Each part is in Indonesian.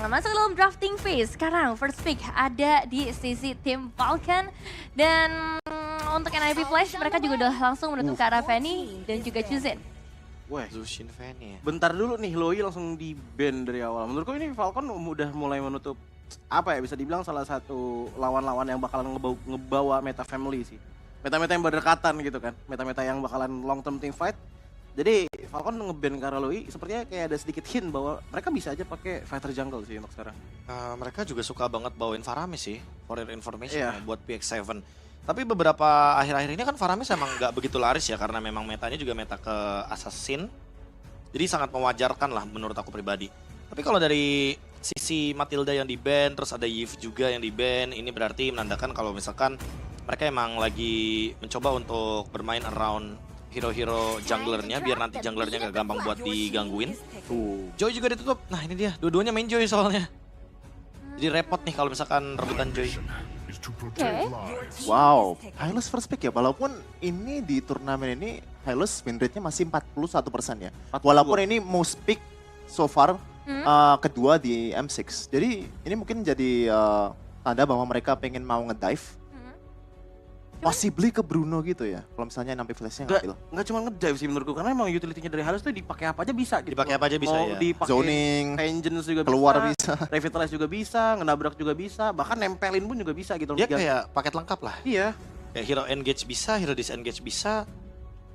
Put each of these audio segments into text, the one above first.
Masuk dalam drafting phase. Sekarang first pick ada di sisi tim Falcon. Dan untuk NIP Flash mereka juga udah langsung menutup ke arah Fanny dan juga Chuzin. Wah, Zushin Fanny ya. bentar dulu nih, Loi langsung di-ban dari awal. Menurutku ini Falcon udah mulai menutup, apa ya, bisa dibilang salah satu lawan-lawan yang bakalan ngebawa meta family sih. Meta-meta yang berdekatan gitu kan, meta-meta yang bakalan long term team fight. Jadi Falcon nge-ban karena Loi sepertinya kayak ada sedikit hint bahwa mereka bisa aja pakai fighter jungle sih untuk sekarang. Mereka juga suka banget bawain Faramis sih, for your information Iya. ya, buat PX7. Tapi beberapa akhir-akhir ini kan Faramis emang nggak begitu laris ya, karena memang metanya juga meta ke Assassin. Jadi sangat mewajarkan lah menurut aku pribadi. Tapi kalau dari sisi Matilda yang di-ban, terus ada Yves juga yang di-ban, ini berarti menandakan kalau misalkan mereka emang lagi mencoba untuk bermain around hero-hero junglernya, biar nanti junglernya nggak gampang buat digangguin. Joy juga ditutup. Nah ini dia, dua-duanya main Joy soalnya. Jadi repot nih kalau misalkan rebutan Joy. Oke. Wow, Hylos first pick ya. Walaupun ini di turnamen ini Hylos win rate-nya masih 41% ya. 42. Walaupun ini most pick so far kedua di M6. Jadi ini mungkin jadi tanda bahwa mereka pengen mau ngedive. Possibly ke Bruno gitu ya. Kalau misalnya NIP Flash-nya ngambil. Nggak cuma ngedive sih menurutku, karena emang utility-nya dari Halus tuh dipakai apa aja bisa gitu. Dipakai apa aja bisa Mau ya. dipakai Zoning, Vengeance juga keluar bisa, bisa. Revitalize juga bisa, ngenabrak juga bisa, bahkan nempelin pun juga bisa gitu. Dia kayak paket lengkap lah. Iya. Kayak hero engage bisa, hero disengage bisa.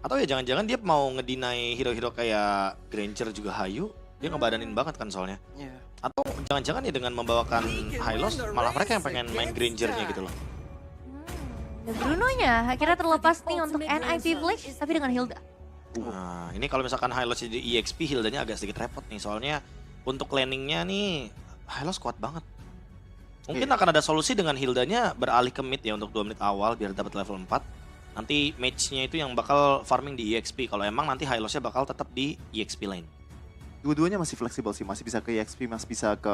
Atau ya jangan-jangan dia mau ngedinai hero-hero kayak Granger juga hayu. Dia ngebadanin banget kan soalnya. Iya. Atau jangan-jangan ya dengan membawakan Hylos, malah mereka yang pengen main Grangernya gitu loh. Dan Bruno-nya akhirnya terlepas nih untuk NIP Flash tapi dengan Hilda. Nah, ini kalau misalkan Hylos jadi EXP, Hildanya agak sedikit repot nih. Soalnya untuk landingnya nih, Hylos kuat banget. Mungkin akan ada solusi dengan Hildanya beralih ke mid ya untuk 2 menit awal biar dapat level 4. Nanti match-nya itu yang bakal farming di EXP. Kalau emang nanti Hylosnya bakal tetap di EXP lane. Dua-duanya masih fleksibel sih, masih bisa ke EXP, masih bisa ke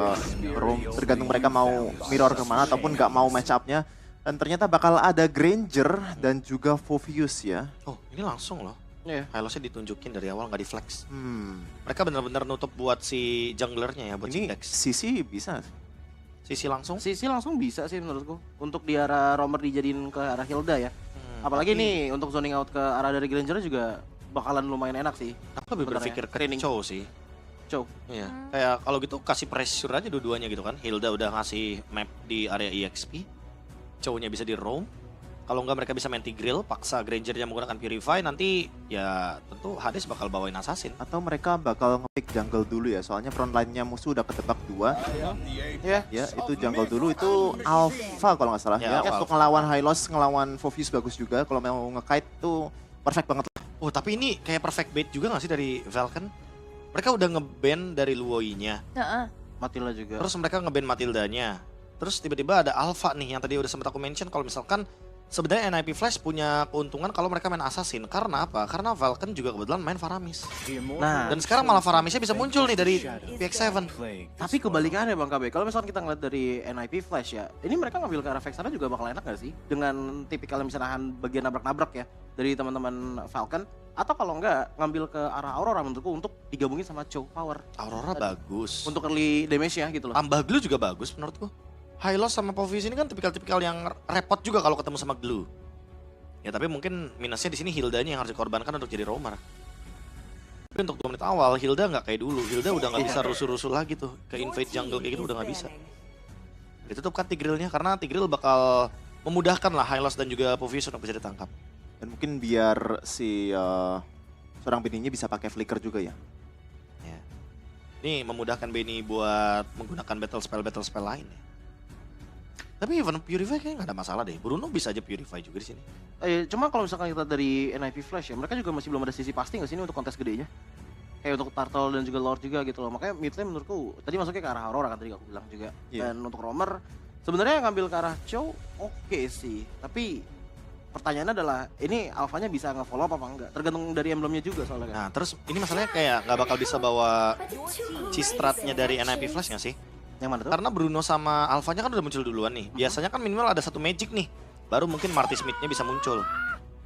roam. Tergantung mereka mau mirror kemana ataupun nggak mau match up-nya. Dan ternyata bakal ada Granger dan juga Phoveus ya. Oh, ini langsung loh. Iya. Hylosnya ditunjukin dari awal nggak di flex. Hmm, Mereka benar-benar nutup buat si junglernya ya, buat si ini Dex. Sisi bisa. Sisi langsung. Sisi langsung bisa sih menurutku. Untuk di arah Romer dijadiin ke arah Hilda ya. Apalagi tapi nih untuk zoning out ke arah dari Granger juga bakalan lumayan enak sih. aku lebih sebenarnya. berpikir ke Training. Chow sih. Chow. Iya. Kayak kalau gitu kasih pressure aja dua-duanya gitu kan. Hilda udah ngasih map di area EXP. Chow-nya bisa di roam. Kalau nggak mereka bisa main Tigreal, paksa Granger-nya menggunakan Purify, nanti ya tentu Hades bakal bawain Assassin. Atau mereka bakal nge-pick jungle dulu ya, soalnya front line-nya musuh udah ketebak 2. Ya. Ya, itu jungle dulu, itu Alpha kalau nggak salah. Ya, Ya, Alpha. untuk ngelawan Hylos, ngelawan Phoveus bagus juga. Kalau mau nge-kite tuh perfect banget lah. Oh tapi ini kayak perfect bait juga nggak sih dari Falcon? Mereka udah nge-ban dari Luoi-nya, Heeh. Matilla juga. terus mereka nge-ban Matildanya. Terus tiba-tiba ada Alpha nih yang tadi udah sempat aku mention kalau misalkan sebenarnya NIP Flash punya keuntungan kalau mereka main Assassin. Karena apa? Karena Falcon juga kebetulan main Faramis. Nah, Dan sekarang malah Faramisnya bisa muncul nih dari PX7. tapi kebalikannya Bang KB, kalau misalnya kita ngeliat dari NIP Flash ya, ini mereka ngambil ke arah Vexana juga bakal enak gak sih? Dengan tipikal misalnya nahan bagian nabrak-nabrak ya dari teman-teman Falcon. Atau kalau enggak, ngambil ke arah Aurora menurutku untuk digabungin sama Chow Power. Aurora bagus. Untuk early damage ya gitu loh. Tambah Glue juga bagus menurutku. Hylos sama Phoveus ini kan tipikal-tipikal yang repot juga kalau ketemu sama Glue. Ya tapi mungkin minusnya di sini Hildanya yang harus dikorbankan untuk jadi roamer. Tapi untuk 2 menit awal Hilda nggak kayak dulu. Hilda udah nggak bisa rusuh-rusuh lagi tuh. Ke invade jungle kayak gitu udah nggak bisa. Ditutup kan Tigreal-nya karena Tigreal bakal memudahkan lah Hylos dan juga Phoveus untuk bisa ditangkap. Dan mungkin biar si seorang bininya bisa pakai flicker juga ya. Ya. Ini memudahkan Benny buat menggunakan battle spell lain ya. Tapi even Purify kayaknya nggak ada masalah deh. Bruno bisa aja Purify juga di sini. Cuma kalau misalkan kita dari NIP Flash ya, mereka juga masih belum ada sisi pasti nggak sih ini untuk kontes gedenya? Kayak untuk Turtle dan juga Lord juga gitu loh. Makanya mid lane menurutku tadi masuknya ke arah Aurora kan tadi aku bilang juga. Iya. Dan untuk Romer sebenarnya ngambil ke arah Chow oke sih. Tapi pertanyaannya adalah ini alfanya bisa nge-follow up apa enggak? Tergantung dari emblemnya juga soalnya kan. Nah terus ini masalahnya kayak nggak bakal bisa bawa C-stratnya dari NIP Flash nggak sih? Yang mana tuh? Karena Bruno sama Alphanya kan udah muncul duluan nih. Biasanya kan minimal ada satu magic nih. Baru mungkin Marty Smith-nya bisa muncul.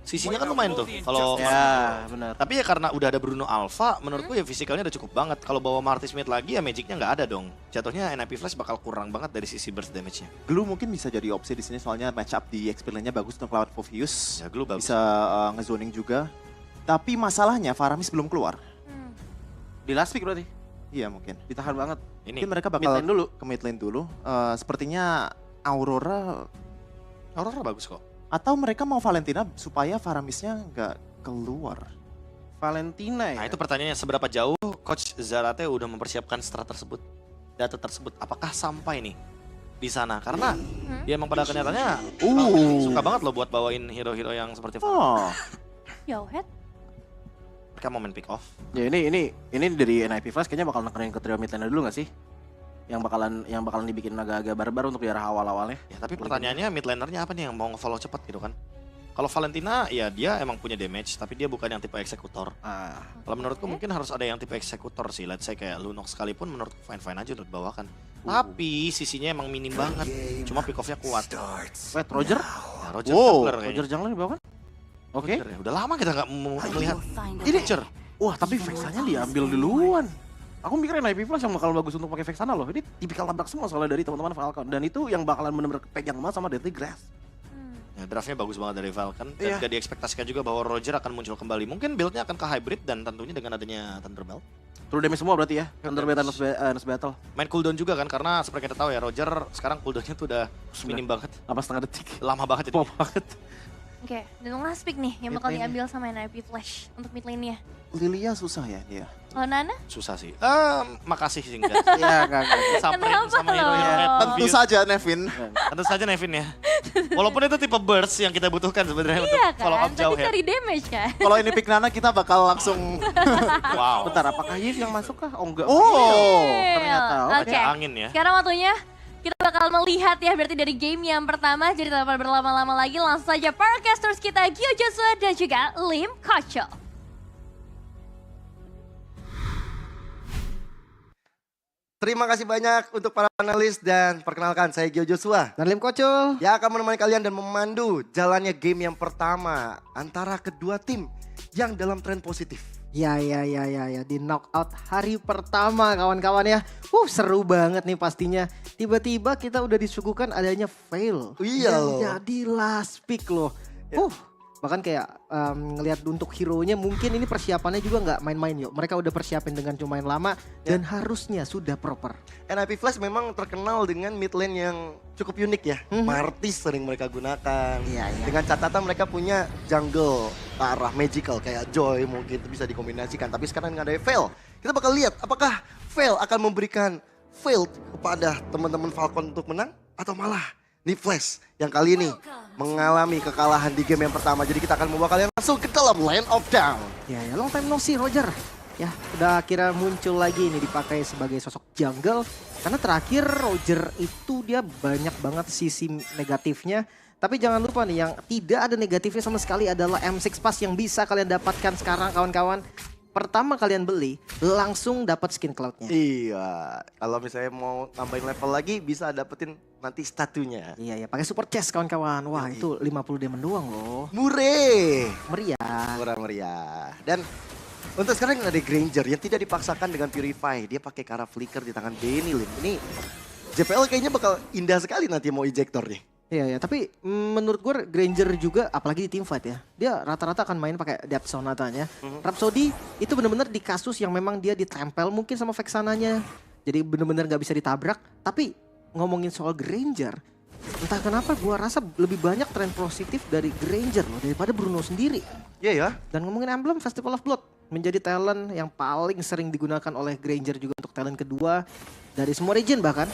Sisinya kan lumayan tuh kalau Ya, benar. tapi ya karena udah ada Bruno Alpha, menurutku ya fisikalnya udah cukup banget. Kalau bawa Marty Smith lagi ya Magicnya nggak ada dong. Jatuhnya NIP Flash bakal kurang banget dari sisi burst damage-nya. Glue mungkin bisa jadi opsi di sini soalnya match up di experience-nya bagus untuk lawan Phoveus. Ya Glue bagus. Bisa ngezoning juga. Tapi masalahnya Faramis belum keluar. Di last pick berarti. Iya mungkin. Ditahan banget. Ini Mungkin mereka Mid bakal lane dulu. ke mid lane dulu. Sepertinya Aurora Aurora bagus kok. atau mereka mau Valentina supaya Faramisnya nggak keluar. Valentina ya. Nah itu pertanyaannya seberapa jauh Coach Zarate udah mempersiapkan strat tersebut, data tersebut, apakah sampai nih di sana? Karena dia emang pada kenyataannya suka banget loh buat bawain hero-hero yang seperti Oh, Jauhead. mereka mau main pick off. Ya ini dari NIP Flash kayaknya bakal nekerin ke trio mid lane dulu gak sih? Yang bakalan dibikin agak-agak barbar untuk di arah awal-awalnya. Ya tapi pertanyaannya mid lanernya apa nih yang mau nge-follow cepat gitu kan? Kalau Valentina ya dia emang punya damage tapi dia bukan yang tipe eksekutor. Ah, Kalau menurutku mungkin harus ada yang tipe eksekutor sih. Let's say kayak Lunox sekalipun menurutku fine-fine aja untuk dibawakan. Tapi sisinya emang minim banget. Cuma pick off-nya kuat. wait, Roger? Ya, Roger Wow, Jungler kayaknya. Roger Jungler dibawa kan? Oke. Roger ya. Udah lama kita nggak melihat Ini Roger. wah, tapi Vexana diambil duluan. Aku mikir NIP Flash yang bakal bagus untuk pakai Vexana loh. Ini tipikal tabrak semua soalnya dari teman-teman Falcon. Dan itu yang bakalan bener-bener pegang banget sama Deadly Grass. Ya, draftnya bagus banget dari Falcon. Dan Iya. gak diekspektasikan juga bahwa Roger akan muncul kembali. Mungkin build-nya akan ke hybrid dan tentunya dengan adanya Thunderbelt. True damage semua berarti ya. Thunder Battle. Main cooldown juga kan karena seperti kita tahu ya Roger sekarang cooldownnya tuh udah minim banget. 8,5 detik. Lama banget jadi. Pop banget. Oke, dan last pick nih yang Mid bakal lane-nya. diambil sama NIP Flash untuk mid lane-nya. Lilia susah ya dia. Kalau Nana? Susah sih. Makasih sih enggak. Iya, Kak. Sampai Kenapa sama loh? hero-hero Tentu saja Nevin. Tentu saja Nevin ya. Walaupun itu tipe burst yang kita butuhkan sebenarnya untuk Iya follow kan, up jauh tadi ya. cari damage kan. Kalau ini pick Nana kita bakal langsung Wow. Bentar, apakah Yves yang masuk kah? Oh enggak. Oh, ternyata. Oke, Kayak angin ya. sekarang waktunya kita bakal melihat ya berarti dari game yang pertama. Jadi tanpa berlama-lama lagi langsung saja Powercasters kita Gio Joshua dan juga Lim Kocho. Terima kasih banyak untuk para panelis dan perkenalkan saya Gio Joshua Dan Lim Koco. yang akan menemani kalian dan memandu jalannya game yang pertama antara kedua tim yang dalam tren positif. Ya di knockout hari pertama kawan-kawan ya. Seru banget nih pastinya. Tiba-tiba kita udah disuguhkan adanya fail. Iya yang loh. jadi last pick loh. Bahkan kayak ngelihat untuk hero-nya mungkin ini persiapannya juga nggak main-main yuk. Mereka udah persiapin dengan lumayan lama dan harusnya sudah proper. NIP Flash memang terkenal dengan mid lane yang cukup unik ya. Martis sering mereka gunakan. Iya. Dengan catatan mereka punya jungle ke arah magical kayak Joy mungkin itu bisa dikombinasikan. Tapi sekarang dengan ada Veil, kita bakal lihat apakah Veil akan memberikan fail kepada teman-teman Falcon untuk menang atau malah Nip Flash yang kali ini mengalami kekalahan di game yang pertama. Jadi kita akan membawa kalian langsung ke dalam Land of Down. Ya long time no see Roger. Ya udah akhirnya muncul lagi ini dipakai sebagai sosok jungle. Karena terakhir Roger itu dia banyak banget sisi negatifnya. Tapi jangan lupa nih yang tidak ada negatifnya sama sekali adalah M6 Pass yang bisa kalian dapatkan sekarang kawan-kawan. Pertama kalian beli langsung dapat skin cloudnya. Iya, kalau misalnya mau tambahin level lagi bisa dapetin nanti statunya. Iya ya pakai support chest kawan-kawan. Wah itu 50 diamond doang loh. Mureh, Meriah. murah meriah. Dan untuk sekarang ada Granger yang tidak dipaksakan dengan Purify. Dia pakai Kara Flicker di tangan Benny Lim. Ini JPL kayaknya bakal indah sekali nanti mau ejector nih. Iya ya, tapi menurut gue Granger juga apalagi di teamfight ya. Dia rata-rata akan main pakai Depth Sonatanya. Rhapsody itu bener-bener di kasus yang memang dia ditempel mungkin sama Vexananya. Jadi bener-bener gak bisa ditabrak. Tapi ngomongin soal Granger, entah kenapa gue rasa lebih banyak tren positif dari Granger loh daripada Bruno sendiri. Iya ya. Dan ngomongin emblem Festival of Blood menjadi talent yang paling sering digunakan oleh Granger juga untuk talent kedua dari semua region bahkan.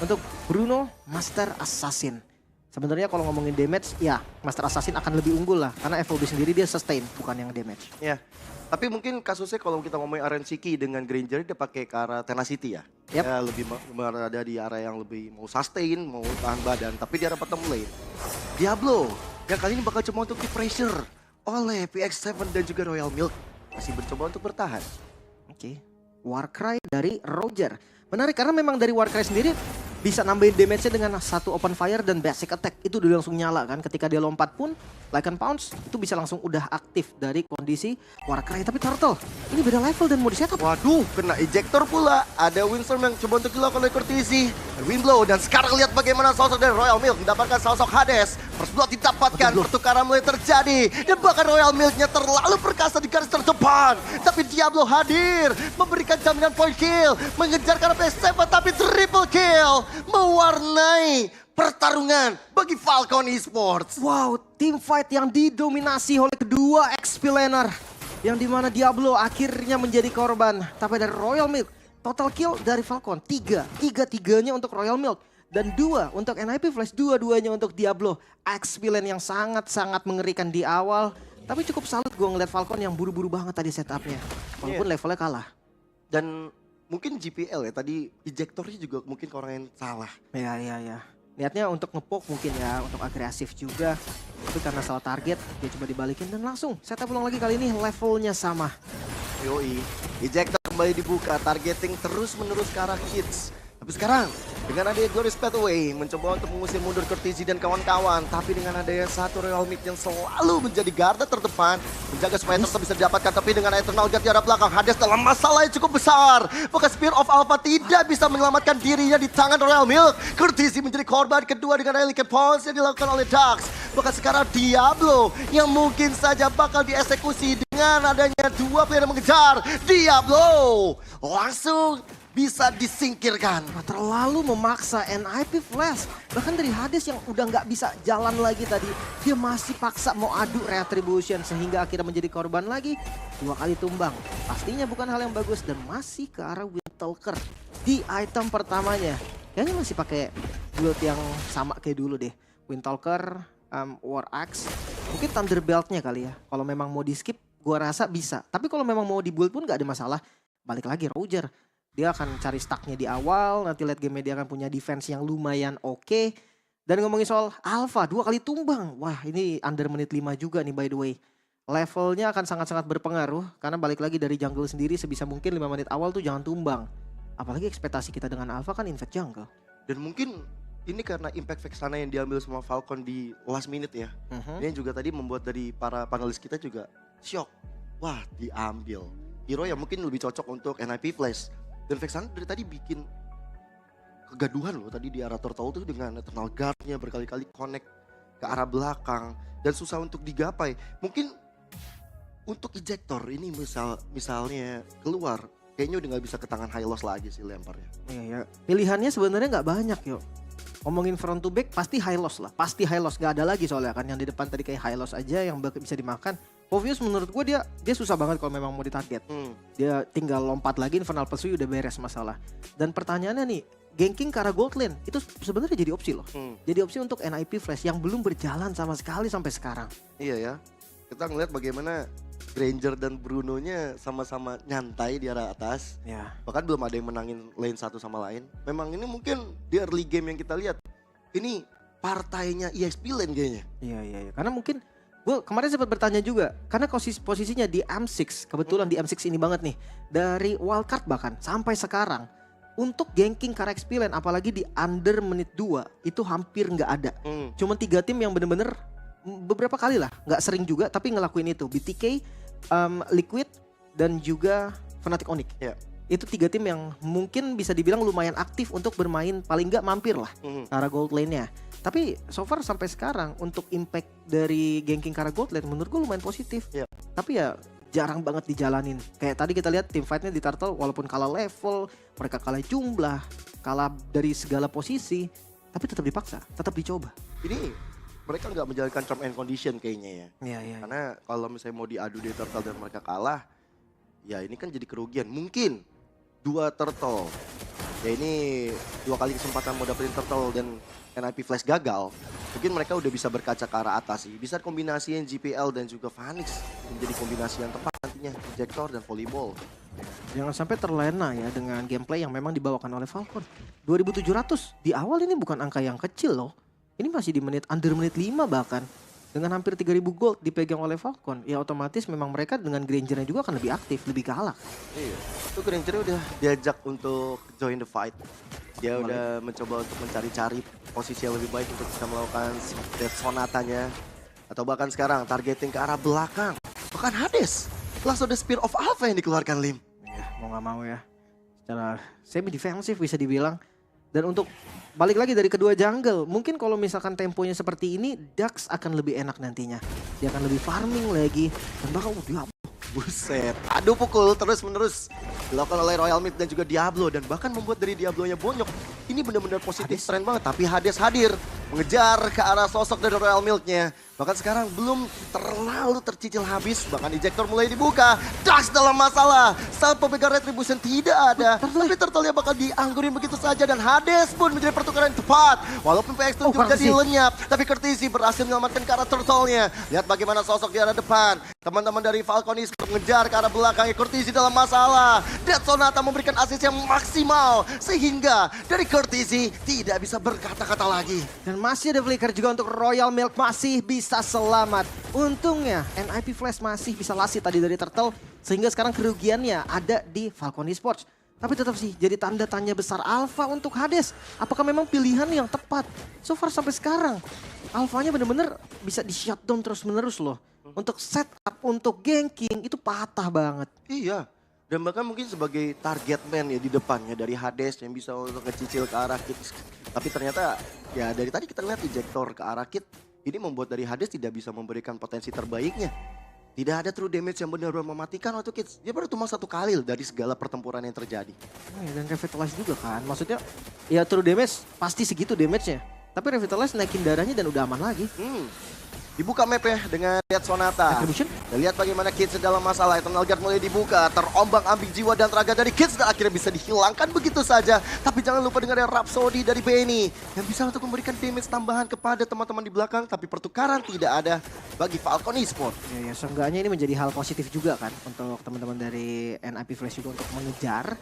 Untuk Bruno Master Assassin. Sebenarnya kalau ngomongin damage, ya Master Assassin akan lebih unggul lah. Karena FOB sendiri dia sustain, bukan yang damage. Ya. Tapi mungkin kasusnya kalau kita ngomongin RNC Key dengan Granger dia pakai ke arah Tenacity ya. Yap. Ya lebih berada di area yang lebih mau sustain, mau tahan badan. Tapi dia dapat template. Diablo yang kali ini bakal coba untuk di pressure oleh PX7 dan juga Royal Milk. Masih mencoba untuk bertahan. Oke. Warcry dari Roger. Menarik karena memang dari Warcry sendiri bisa nambahin damage-nya dengan satu open fire dan basic attack. Itu udah langsung nyala kan. Ketika dia lompat pun, Lycan Pounce itu bisa langsung udah aktif dari kondisi Warcry. Tapi Turtle, ini beda level dan mau di setup. Waduh, kena ejector pula. Ada Windstorm yang coba untuk dilakukan oleh Courtesy. Windblow, dan sekarang lihat bagaimana sosok dari Royal Milk mendapatkan sosok Hades. First blood didapatkan, pertukaran mulai terjadi. Dan bahkan Royal Milk-nya terlalu perkasa di garis terdepan. Tapi Diablo hadir, memberikan jaminan point kill. Mengejar karena PS7, tapi triple kill. Mewarnai pertarungan bagi Falcon Esports. Wow, team fight yang didominasi oleh kedua XP laner. Yang dimana Diablo akhirnya menjadi korban. Tapi dari Royal Milk, total kill dari Falcon 3. Tiga-tiganya untuk Royal Milk. Dan 2 untuk NIP Flash, dua-duanya untuk Diablo. XP lane yang sangat-sangat mengerikan di awal. Tapi cukup salut gue ngeliat Falcon yang buru-buru banget tadi setupnya. Walaupun levelnya kalah. Dan mungkin GPL ya, tadi ejectornya juga mungkin ke orang yang salah. Ya. Niatnya untuk ngepok mungkin ya, untuk agresif juga. Tapi karena salah target, dia coba dibalikin dan langsung setup ulang lagi kali ini levelnya sama. Yoi, ejector kembali dibuka, targeting terus menerus ke arah Kids. Tapi sekarang, dengan adanya Glorious Pathway mencoba untuk mengusir mundur Courtesy dan kawan-kawan. Tapi dengan adanya satu Royal Mid yang selalu menjadi garda terdepan, menjaga supaya tetap bisa didapatkan. Tapi dengan Eternal Guard di arah belakang, Hades dalam masalah yang cukup besar. Maka Spear of Alpha tidak bisa menyelamatkan dirinya di tangan Royal Milk. Courtesy menjadi korban kedua dengan Lycan Pounce yang dilakukan oleh Dax. Maka sekarang Diablo yang mungkin saja bakal dieksekusi dengan adanya dua player yang mengejar. Diablo langsung bisa disingkirkan. Terlalu memaksa NIP Flash. Bahkan dari Hades yang udah nggak bisa jalan lagi tadi. Dia masih paksa mau adu Retribution. Sehingga akhirnya menjadi korban lagi. 2 kali tumbang. Pastinya bukan hal yang bagus. Dan masih ke arah Windtalker di item pertamanya. Kayaknya masih pakai build yang sama kayak dulu deh. Windtalker, War Axe. Mungkin Thunderbelt-nya kali ya. Kalau memang mau di skip, gua rasa bisa. Tapi kalau memang mau di build pun nggak ada masalah. Balik lagi Roger. Dia akan cari stucknya di awal, nanti late game dia akan punya defense yang lumayan oke. Dan ngomongin soal Alpha, 2 kali tumbang. Wah ini under menit 5 juga nih by the way. Levelnya akan sangat-sangat berpengaruh, karena balik lagi dari jungle sendiri sebisa mungkin 5 menit awal tuh jangan tumbang. Apalagi ekspektasi kita dengan Alpha kan invade jungle. Dan mungkin ini karena impact Vexana yang diambil sama Falcon di last minute ya. Ini juga tadi membuat dari para panelis kita juga shock. Wah diambil hero yang mungkin lebih cocok untuk NIP Flash. Dan Vexana dari tadi bikin kegaduhan loh tadi di arah Turtle tuh dengan Eternal Guard-nya berkali-kali connect ke arah belakang dan susah untuk digapai. Mungkin untuk ejector ini misalnya keluar kayaknya udah nggak bisa ke tangan Hylos lagi sih lemparnya. Iya. Pilihannya sebenarnya nggak banyak yuk. Ngomongin front to back pasti Hylos lah. Pasti Hylos, gak ada lagi soalnya kan. Yang di depan tadi kayak Hylos aja yang bisa dimakan. Obvious menurut gue dia susah banget kalau memang mau ditarget. Dia tinggal lompat lagi Infernal Pursuit udah beres masalah. Dan pertanyaannya nih, ganking ke arah gold lane itu sebenarnya jadi opsi loh. Jadi opsi untuk NIP Flash yang belum berjalan sama sekali sampai sekarang. Iya ya, kita ngeliat bagaimana Granger dan Bruno-nya sama-sama nyantai di arah atas. Ya. Bahkan belum ada yang menangin lane satu sama lain. Memang ini mungkin di early game yang kita lihat. Ini partainya EXP lane kayaknya. Iya. Karena mungkin gue kemarin sempat bertanya juga, karena posisinya di M6, kebetulan di M6 ini banget nih. Dari wildcard bahkan sampai sekarang, untuk ganking ke XP lane, apalagi di under menit 2, itu hampir nggak ada. Cuma 3 tim yang bener-bener beberapa kali lah, nggak sering juga, tapi ngelakuin itu. BTK, Liquid, dan juga Fnatic Onyx. Yeah. Itu 3 tim yang mungkin bisa dibilang lumayan aktif untuk bermain, paling nggak mampir lah ke arah gold lane-nya. Tapi so far sampai sekarang untuk impact dari ganking ke arah gold lane menurut gue lumayan positif. Yeah. Tapi ya jarang banget dijalanin. Kayak tadi kita lihat tim fight-nya di Turtle walaupun kalah level, mereka kalah jumlah, kalah dari segala posisi, tapi tetap dipaksa, tetap dicoba. Ini mereka nggak menjalankan term and condition kayaknya ya. Iya. Karena kalau misalnya mau diadu di Turtle dan mereka kalah, ya ini kan jadi kerugian. Mungkin 2 Turtle, ya ini 2 kali kesempatan mau dapetin Turtle dan NIP Flash gagal. Mungkin mereka udah bisa berkaca ke arah atas sih. Bisa kombinasiin GPL dan juga Phoenix menjadi kombinasi yang tepat nantinya. Ejector dan volleyball. Jangan sampai terlena ya dengan gameplay yang memang dibawakan oleh Falcon. 2700 di awal ini bukan angka yang kecil loh. Ini masih di under menit 5 bahkan. Dengan hampir 3000 gold dipegang oleh Falcon. Ya otomatis memang mereka dengan Granger-nya juga akan lebih aktif, lebih galak. Iya, itu Granger udah diajak untuk join the fight. Dia udah mencoba untuk mencari-cari posisi yang lebih baik untuk bisa melakukan Death Sonatanya. Atau bahkan sekarang targeting ke arah belakang. Bahkan Hades. Langsung ada Spear of Alpha yang dikeluarkan Lim. Ya, mau nggak mau ya. Secara semi defensif bisa dibilang. Dan untuk balik lagi dari kedua jungle, mungkin kalau misalkan temponya seperti ini, Dax akan lebih enak nantinya. Dia akan lebih farming lagi. Dan bahkan dia Buset, adu pukul terus-menerus dilakukan oleh Royal Mid dan juga Diablo. Dan bahkan membuat dari Diablonya bonyok. Ini benar-benar positif tren banget. Tapi Hades hadir mengejar ke arah sosok dari Royal Milk-nya. Bahkan sekarang belum terlalu tercicil habis. Bahkan ejector mulai dibuka. Dax dalam masalah. Saat pemegang retribution tidak ada. Tapi turtle-nya bakal dianggurin begitu saja. Dan Hades pun menjadi pertukaran yang tepat. Walaupun PX7 jadi lenyap. Tapi Courtesy berhasil menyelamatkan ke arah turtle-nya. Lihat bagaimana sosok di arah depan. Teman-teman dari Falcon Esports mengejar ke arah belakangnya. Courtesy dalam masalah. Death Sonata memberikan assist yang maksimal. Sehingga dari Courtesy tidak bisa berkata-kata lagi. Dan masih ada flicker juga untuk Royal Milk, masih bisa selamat. Untungnya NIP Flash masih bisa lasi tadi dari Turtle. Sehingga sekarang kerugiannya ada di Falcon Esports. Tapi tetap sih jadi tanda tanya besar Alpha untuk Hades. Apakah memang pilihan yang tepat? So far sampai sekarang Alphanya bener-bener bisa di shutdown terus menerus loh. Untuk setup, untuk ganking itu patah banget. Iya. Dan bahkan mungkin sebagai target man ya di depannya dari Hades yang bisa untuk ngecicil ke arah Kit. Tapi ternyata ya dari tadi kita lihat ejector ke arah Kit. Ini membuat dari Hades tidak bisa memberikan potensi terbaiknya. Tidak ada true damage yang benar-benar mematikan waktu Kids. Dia baru cuma satu kali dari segala pertempuran yang terjadi. Dan Revitalize juga kan. Maksudnya ya true damage pasti segitu damage-nya. Tapi Revitalize naikin darahnya dan udah aman lagi. Dibuka map ya dengan Death Sonata. Retribution? Dan lihat bagaimana Kids dalam masalah. Eternal Guard mulai dibuka. Terombang-ambing jiwa dan raga dari Kids. Dan akhirnya bisa dihilangkan begitu saja. Tapi jangan lupa dengan Rhapsody dari Benny. Yang bisa untuk memberikan damage tambahan kepada teman-teman di belakang. Tapi pertukaran tidak ada bagi Falcon Esports. Ya seenggaknya ini menjadi hal positif juga kan. Untuk teman-teman dari NIP Flash juga untuk mengejar.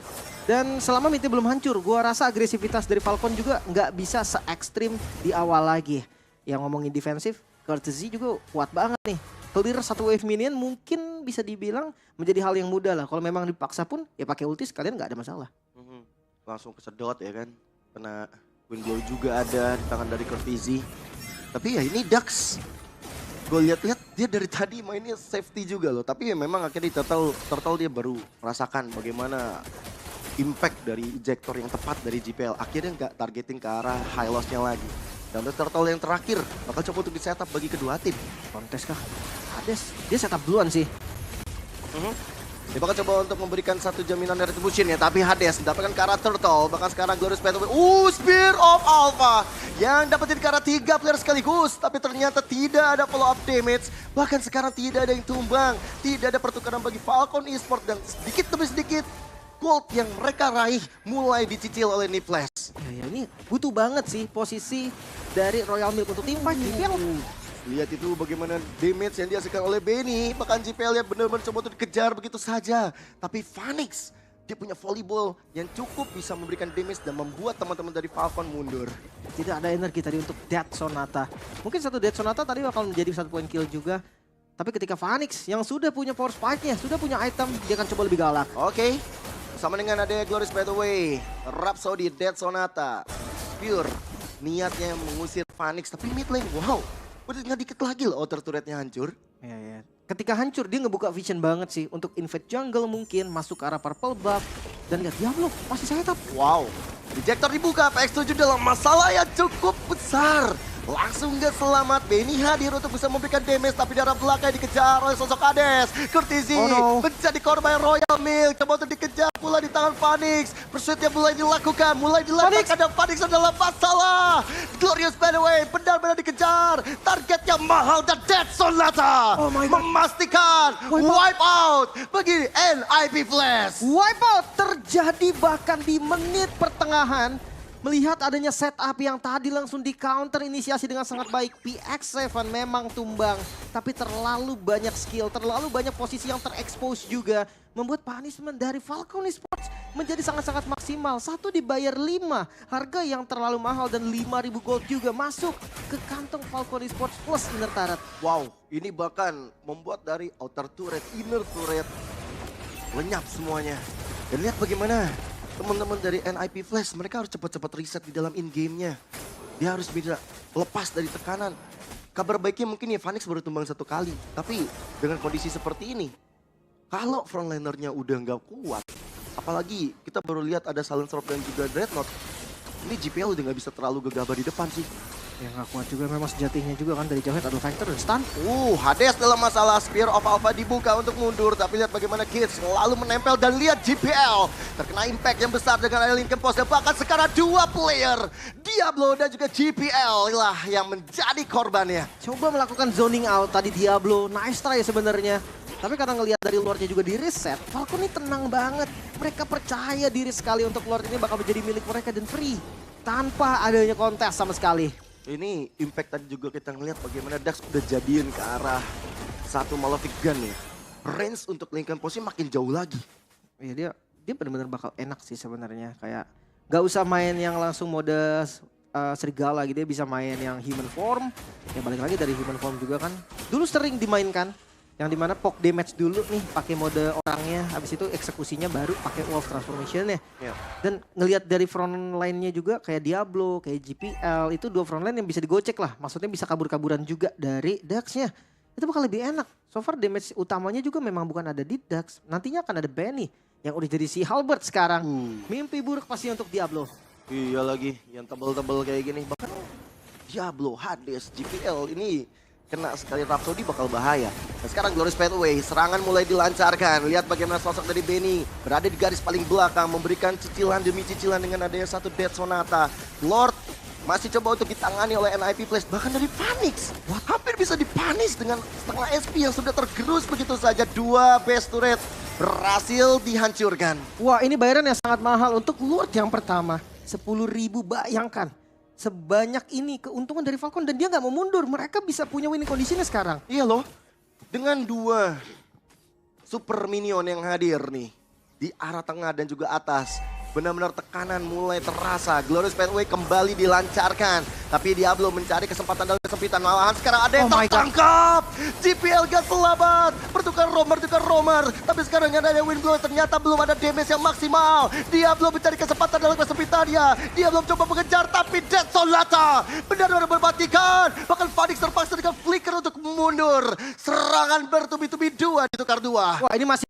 Dan selama midnya belum hancur. Gua rasa agresivitas dari Falcon juga nggak bisa se-ekstrim di awal lagi. Yang ngomongin defensif. Courtesy juga kuat banget nih. Clear satu wave minion mungkin bisa dibilang menjadi hal yang mudah lah. Kalau memang dipaksa pun ya pakai ulti sekalian nggak ada masalah. Langsung kesedot ya kan. Kena wind blow juga ada di tangan dari Courtesy. Tapi ya ini Dax. Gue lihat-lihat dia dari tadi mainnya safety juga loh. Tapi ya memang akhirnya di Turtle dia baru merasakan bagaimana impact dari ejector yang tepat dari JPL. Akhirnya nggak targeting ke arah high loss-nya lagi. Dan untuk Turtle yang terakhir bakal coba untuk di-setup bagi kedua tim. Kontes kah? Hades, dia setup duluan sih. Dia bakal coba untuk memberikan satu jaminan retribution ya. Tapi Hades mendapatkan ke arah Turtle. Bahkan sekarang Glorious Pathway. Spear of Alpha. Yang dapetin ke arah 3 player sekaligus. Tapi ternyata tidak ada follow up damage. Bahkan sekarang tidak ada yang tumbang. Tidak ada pertukaran bagi Falcon Esports. Dan sedikit demi sedikit gold yang mereka raih mulai dicicil oleh NIP Flash. Ya ini butuh banget sih posisi dari Royal Milk untuk tim fight JPL. Lihat itu bagaimana damage yang dihasilkan oleh Benny. Bahkan JPL yang benar-benar coba untuk dikejar begitu saja. Tapi Phoenix, dia punya volleyball yang cukup bisa memberikan damage dan membuat teman-teman dari Falcon mundur. Tidak ada energi tadi untuk Death Sonata. Mungkin satu Death Sonata tadi bakal menjadi satu poin kill juga. Tapi ketika Phoenix yang sudah punya power spike-nya, sudah punya item, dia akan coba lebih galak. Oke. Sama dengan ada Glorious Pathway, Rhapsody, Death Sonata, Pure. Niatnya mengusir Phoenix, tapi mid lane, wow. Udah tinggal dikit lagi loh outer turretnya hancur. Ya. Ketika hancur dia ngebuka vision banget sih. Untuk invade jungle mungkin, masuk ke arah purple buff. Dan lihat Diablo masih setup. Wow. Ejector dibuka, PX7 dalam masalah yang cukup besar. Langsung gak selamat, Benny hadir untuk bisa memberikan damage. Tapi darah belakang dikejar oleh sosok Hades. Courtesy menjadi korban Royal Milk. Coba untuk dikejar pula di tangan Phoenix. Pursuitnya mulai dilakukan, mulai diletakkan dan Phoenix adalah masalah. Glorious Pathway benar-benar dikejar. Targetnya mahal dan Death Sonata memastikan wipe out bagi NIP Flash. Wipeout terjadi bahkan di menit pertengahan. Melihat adanya setup yang tadi langsung di counter inisiasi dengan sangat baik. PX7 memang tumbang. Tapi terlalu banyak skill, terlalu banyak posisi yang terekspos juga. Membuat punishment dari Falcon Esports menjadi sangat-sangat maksimal. Satu dibayar 5, harga yang terlalu mahal dan 5.000 gold juga masuk ke kantong Falcon Esports plus inner turret. Wow, ini bahkan membuat dari outer turret, inner turret lenyap semuanya. Dan lihat bagaimana teman-teman dari NIP Flash, mereka harus cepat-cepat reset di dalam in-game-nya. Dia harus bisa lepas dari tekanan. Kabar baiknya mungkin ya Phoenix baru tumbang 1 kali. Tapi dengan kondisi seperti ini, kalau frontlinernya udah nggak kuat, apalagi kita baru lihat ada Silencer dan juga Dreadnought, ini GPL udah nggak bisa terlalu gegabah di depan sih. Yang gak kuat juga memang sejatinya juga kan dari Jauhead ada Factor dan stun. Hades dalam masalah. Spear of Alpha dibuka untuk mundur. Tapi lihat bagaimana Kids selalu menempel. Dan lihat GPL terkena impact yang besar dengan ada Lincoln Post. Dan bahkan sekarang 2 player. Diablo dan juga GPL lah yang menjadi korbannya. Coba melakukan zoning out tadi Diablo. Nice try sebenarnya. Tapi karena ngelihat dari Lordnya juga di reset, Falcon ini tenang banget. Mereka percaya diri sekali untuk Lord ini bakal menjadi milik mereka dan free. Tanpa adanya kontes sama sekali. Ini impact tadi juga kita ngeliat bagaimana Dax udah jadiin ke arah satu Malefic Gun ya. Range untuk Lincoln Post makin jauh lagi. Iya dia benar-benar bakal enak sih sebenarnya. Kayak gak usah main yang langsung mode serigala gitu, dia bisa main yang human form. Ya balik lagi dari human form juga kan. Dulu sering dimainkan. Yang dimana poke damage dulu nih pakai mode orangnya, habis itu eksekusinya baru pakai wolf transformation-nya. Yeah. Dan ngelihat dari front line-nya juga kayak Diablo, kayak GPL, itu 2 front line yang bisa digocek lah. Maksudnya bisa kabur-kaburan juga dari Dax-nya. Itu bakal lebih enak. So far damage utamanya juga memang bukan ada di Dax. Nantinya akan ada Benny yang udah jadi si Halberd sekarang. Mimpi buruk pasti untuk Diablo. Iya lagi, yang tebel-tebel kayak gini. Bahkan Diablo, Hades, GPL ini kena sekali Rhapsody bakal bahaya. Dan sekarang Glorious Pathway, serangan mulai dilancarkan. Lihat bagaimana sosok dari Benny berada di garis paling belakang, memberikan cicilan demi cicilan dengan adanya satu Death Sonata. Lord masih coba untuk ditangani oleh NIP Flash, bahkan dari Phoenix. Hampir bisa dipanis dengan setengah SP yang sudah tergerus begitu saja. 2 base turret berhasil dihancurkan. Wah, ini bayaran yang sangat mahal untuk Lord yang pertama. 10.000, bayangkan. Sebanyak ini keuntungan dari Falcon dan dia nggak mau mundur. Mereka bisa punya winning conditionnya sekarang. Iya loh, dengan 2 super minion yang hadir nih di arah tengah dan juga atas. Benar-benar tekanan mulai terasa. Glorious Pathway kembali dilancarkan. Tapi Diablo mencari kesempatan dalam kesempitan. Malahan sekarang ada yang tertangkap. GPL gak selamat. Bertukar romer. Tapi sekarang yang ada Windblow ternyata belum ada damage yang maksimal. Diablo mencari kesempatan dalam kesempitannya. Diablo mencoba mengejar tapi Death Sonata benar-benar berbatikan. Bahkan Phoenix terpaksa dengan flicker untuk mundur. Serangan bertubi-tubi 2 ditukar 2. Wah, ini masih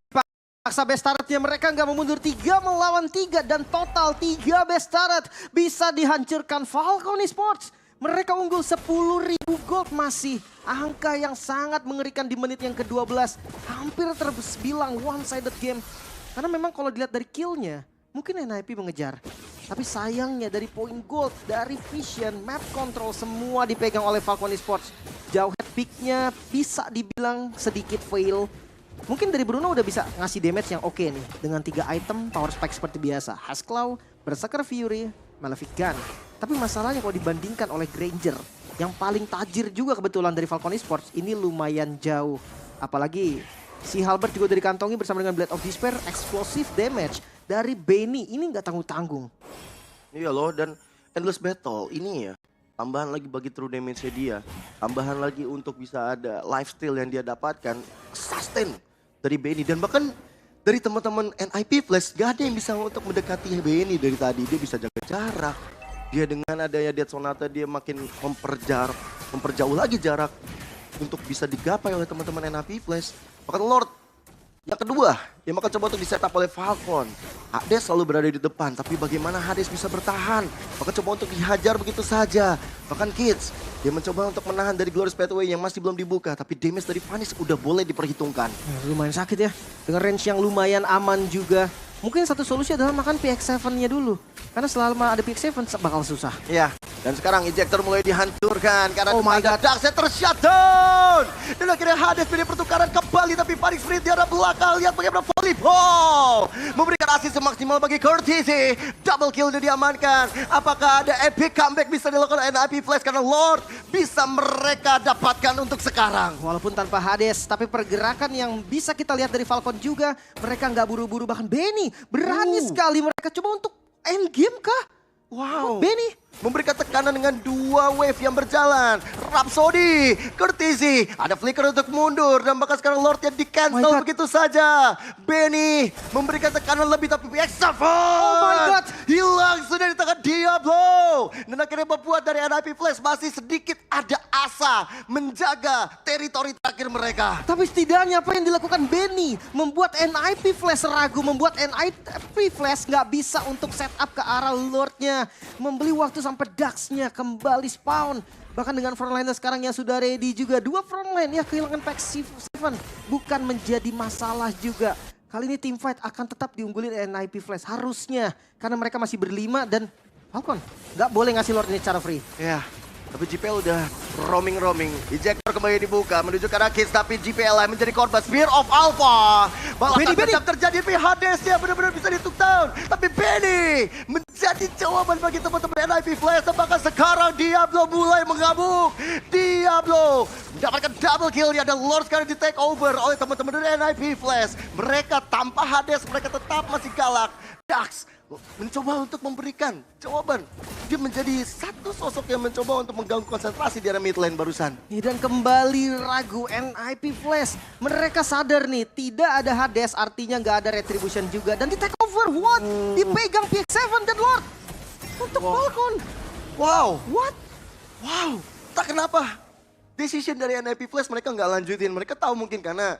paksa best turretnya, mereka nggak mau mundur 3 melawan 3 dan total 3 best turret bisa dihancurkan Falcon Esports. Mereka unggul 10.000 gold, masih angka yang sangat mengerikan di menit yang ke-12. Hampir terbilang one-sided game. Karena memang kalau dilihat dari killnya, mungkin NIP mengejar. Tapi sayangnya dari poin gold, dari vision, map control semua dipegang oleh Falcon Esports. Jauhead picknya bisa dibilang sedikit fail. Mungkin dari Bruno udah bisa ngasih damage yang oke nih. Dengan 3 item power spike seperti biasa. Huskclaw, Berserker Fury, Malefic Gun. Tapi masalahnya kalau dibandingkan oleh Granger, yang paling tajir juga kebetulan dari Falcon Esports, ini lumayan jauh. Apalagi si Halberd juga dari kantongi bersama dengan Blade of Despair, explosive damage dari Benny. Ini nggak tanggung-tanggung. Iya loh, dan Endless Battle ini ya. Tambahan lagi bagi true damage-nya dia. Tambahan lagi untuk bisa ada lifesteal yang dia dapatkan. Sustain dari Benny. Dan bahkan dari teman-teman NIP Flash, gak ada yang bisa untuk mendekati Benny dari tadi. Dia bisa jaga jarak. Dia dengan adanya Death Sonata, dia makin memperjauh lagi jarak. Untuk bisa digapai oleh teman-teman NIP Flash. Bahkan Lord yang kedua, yang bakal coba untuk di-setup oleh Falcon. Hades selalu berada di depan, tapi bagaimana Hades bisa bertahan? Bakal coba untuk dihajar begitu saja. Bahkan Kids, dia mencoba untuk menahan dari Glorious Pathway yang masih belum dibuka. Tapi damage dari Phoenix udah boleh diperhitungkan. Lumayan sakit ya, dengan range yang lumayan aman juga. Mungkin satu solusi adalah makan PX7-nya dulu. Karena selama ada PX7 bakal susah. Ya, dan sekarang ejector mulai dihancurkan. Karena Oh my God, Darkseid tershutdown. Dan akhirnya Hades pilih pertukaran kembali. Tapi Phoenix sprint di arah belakang. Lihat bagaimana volleyball memberikan asist semaksimal bagi Courtesy. Double kill udah diamankan. Apakah ada epic comeback bisa dilakukan NIP Flash? Karena Lord bisa mereka dapatkan untuk sekarang. Walaupun tanpa Hades, tapi pergerakan yang bisa kita lihat dari Falcon juga. Mereka nggak buru-buru, bahkan Benny berani sekali mereka coba untuk end game kah? Wow. Benny Memberikan tekanan sana dengan 2 wave yang berjalan. Rhapsody, Courtesy, ada flicker untuk mundur dan bahkan sekarang Lordnya di cancel begitu saja. Benny memberikan tekanan lebih tapi PX7 hilang sudah di tangan Diablo. Dan akhirnya membuat dari NIP Flash masih sedikit ada asa menjaga teritori terakhir mereka. Tapi setidaknya apa yang dilakukan Benny membuat NIP Flash ragu, membuat NIP Flash nggak bisa untuk setup ke arah Lordnya. Membeli waktu sampai Dax-nya kembali spawn. Bahkan dengan frontline sekarang yang sudah ready juga. 2 frontline ya kehilangan PX7 bukan menjadi masalah juga. Kali ini teamfight akan tetap diunggulin NIP Flash harusnya. Karena mereka masih berlima dan Falcon nggak boleh ngasih Lord ini secara free. Ya, tapi GPL udah roaming. Ejector kembali dibuka menuju ke arah Kids, tapi GPL menjadi korban. Spear of Alpha. Balapan tetap terjadi, tapi Hades-nya benar-benar bisa di-took down. Tapi Benny menjadi jawaban bagi teman-teman NIP Flash. Bahkan sekarang Diablo mulai mengamuk. Diablo mendapatkan double kill-nya dan Lord sekarang di take over oleh teman-teman dari NIP Flash. Mereka tanpa Hades, mereka tetap masih galak. Dax mencoba untuk memberikan jawaban. Dia menjadi satu sosok yang mencoba untuk mengganggu konsentrasi di area mid lane barusan. Dan kembali ragu NIP Flash. Mereka sadar nih tidak ada Hades artinya nggak ada Retribution juga. Dan di take over, what? Dipegang PX7 dan Lord. Untuk Falcon. Wow. What? Wow. Tak kenapa. Decision dari NIP Flash mereka nggak lanjutin. Mereka tahu mungkin karena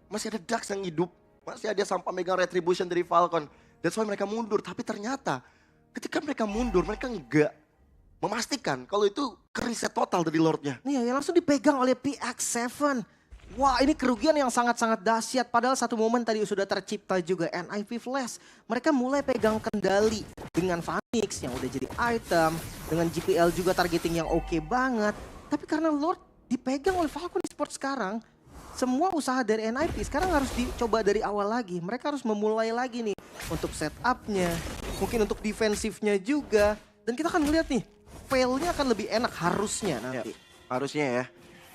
masih ada Dax yang hidup. Masih ada sampai megang Retribution dari Falcon. That's why mereka mundur. Tapi ternyata ketika mereka mundur mereka nggak memastikan kalau itu ke-reset total dari Lordnya. Nih yang langsung dipegang oleh PX7. Wah ini kerugian yang sangat-sangat dahsyat. Padahal satu momen tadi sudah tercipta juga NIP Flash. Mereka mulai pegang kendali dengan Phoenix yang udah jadi item. Dengan GPL juga targeting yang oke banget. Tapi karena Lord dipegang oleh Falcon Esports sekarang. Semua usaha dari NIP sekarang harus dicoba dari awal lagi. Mereka harus memulai lagi nih. Untuk setupnya, mungkin untuk defensifnya juga. Dan kita akan melihat nih, failnya akan lebih enak harusnya nanti. Ya, harusnya ya.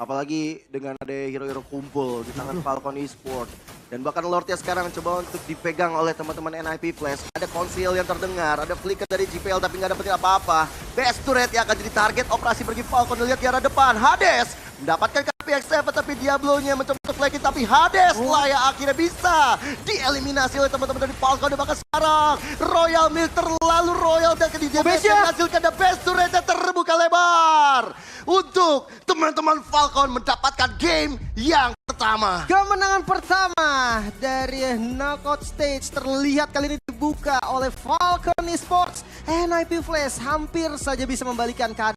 Apalagi dengan ada hero-hero kumpul di tangan Falcon Esports. Dan bahkan Lordnya sekarang coba untuk dipegang oleh teman-teman NIP Flash. Ada konsil yang terdengar, ada flicker dari GPL tapi nggak dapetin apa-apa. Best turret yang akan jadi target operasi bagi Falcon. Lihat di arah depan, Hades mendapatkan PX7 tapi Diablo-nya mencoba untuk flanking tapi Hades lah yang akhirnya bisa dieliminasi oleh teman-teman dari Falcon. Dan bahkan sekarang Royal Milk terlalu royal dan dia menghasilkan the best turret yang terbuka lebar untuk teman-teman Falcon mendapatkan game yang pertama. Kemenangan pertama dari knockout stage terlihat kali ini dibuka oleh Falcon Esports. NIP Flash hampir saja bisa membalikan keadaan.